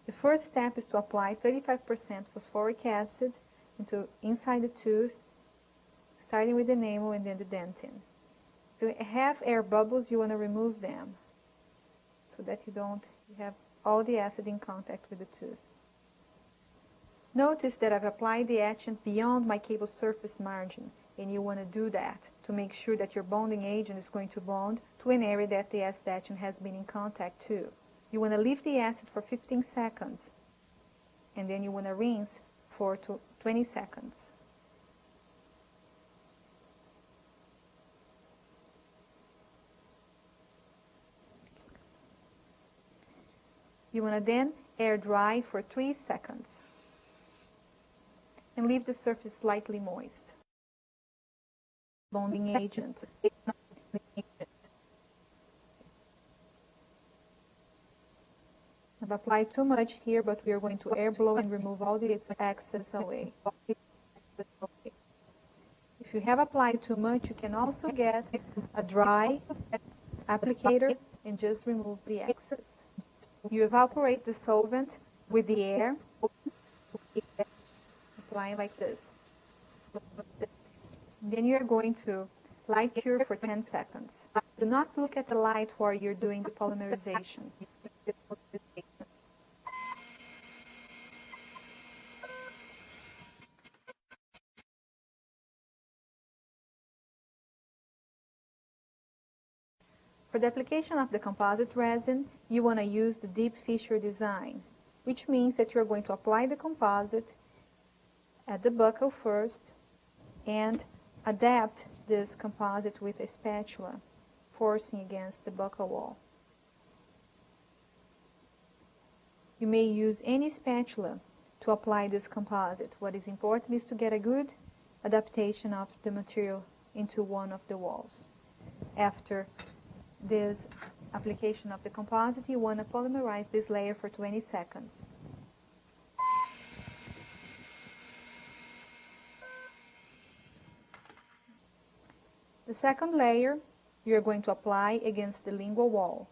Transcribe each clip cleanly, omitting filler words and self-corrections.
The first step is to apply 35% phosphoric acid inside the tooth, starting with the enamel and then the dentin. If you have air bubbles, you want to remove them so that you have all the acid in contact with the tooth. Notice that I've applied the etchant beyond my cable surface margin, and you want to do that to make sure that your bonding agent is going to bond to an area that the acid etchant has been in contact to. You want to leave the acid for 15 seconds, and then you want to rinse for 20 seconds. You want to then air dry for 3 seconds and leave the surface slightly moist. Bonding agent. I've applied too much here, but we are going to air blow and remove all the excess away. If you have applied too much, you can also get a dry applicator and just remove the excess. You evaporate the solvent with the air, applying like this. Then you are going to light cure for 10 seconds. Do not look at the light while you're doing the polymerization. For the application of the composite resin, you want to use the deep fissure design, which means that you're going to apply the composite at the buccal first and adapt this composite with a spatula, forcing against the buccal wall. You may use any spatula to apply this composite. What is important is to get a good adaptation of the material into one of the walls. After this application of the composite, you want to polymerize this layer for 20 seconds. The second layer you're going to apply against the lingual wall.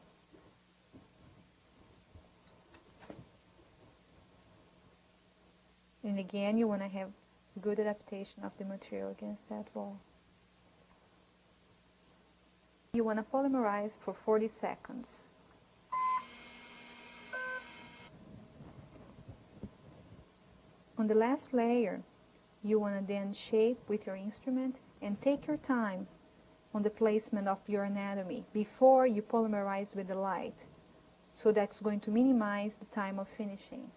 And again, you want to have good adaptation of the material against that wall. You want to polymerize for 40 seconds. On the last layer, you want to then shape with your instrument and take your time on the placement of your anatomy before you polymerize with the light. So that's going to minimize the time of finishing.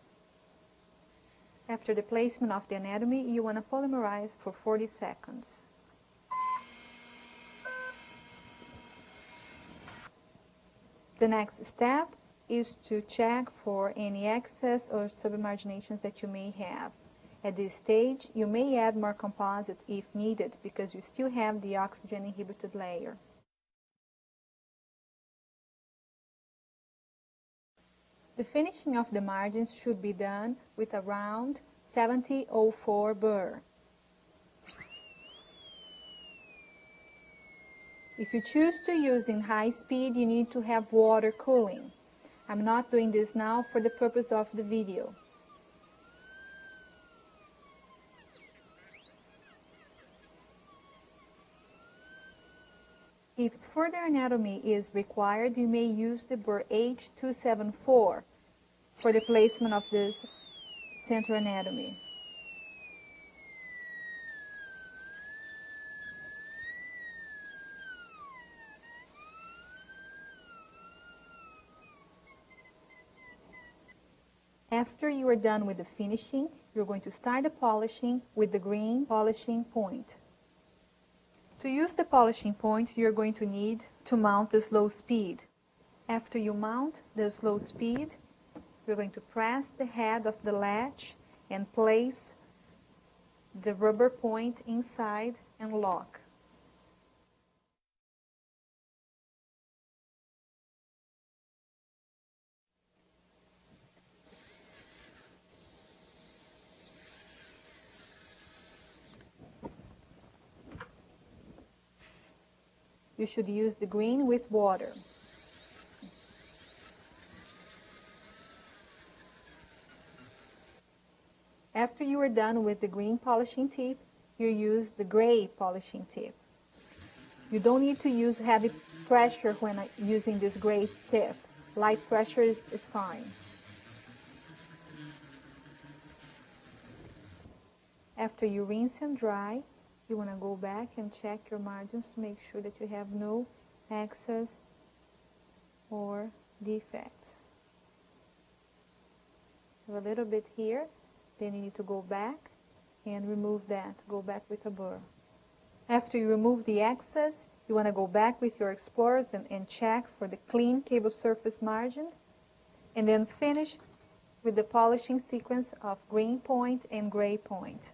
After the placement of the anatomy, you want to polymerize for 40 seconds. The next step is to check for any excess or submarginations that you may have. At this stage, you may add more composite if needed because you still have the oxygen inhibited layer. The finishing of the margins should be done with a round 7004 burr. If you choose to use in high speed, you need to have water cooling. I'm not doing this now for the purpose of the video. If further anatomy is required, you may use the burr H274 for the placement of this center anatomy. After you are done with the finishing, you're going to start the polishing with the green polishing point. To use the polishing points, you're going to need to mount the slow speed. After you mount the slow speed, you're going to press the head of the latch and place the rubber point inside and lock. You should use the green with water. After you are done with the green polishing tip, you use the gray polishing tip. You don't need to use heavy pressure when using this gray tip. Light pressure is fine. After you rinse and dry, you want to go back and check your margins to make sure that you have no excess or defects. You have a little bit here, then you need to go back and remove that. Go back with a burr. After you remove the excess, you want to go back with your explorers and check for the clean cable surface margin, and then finish with the polishing sequence of green point and gray point.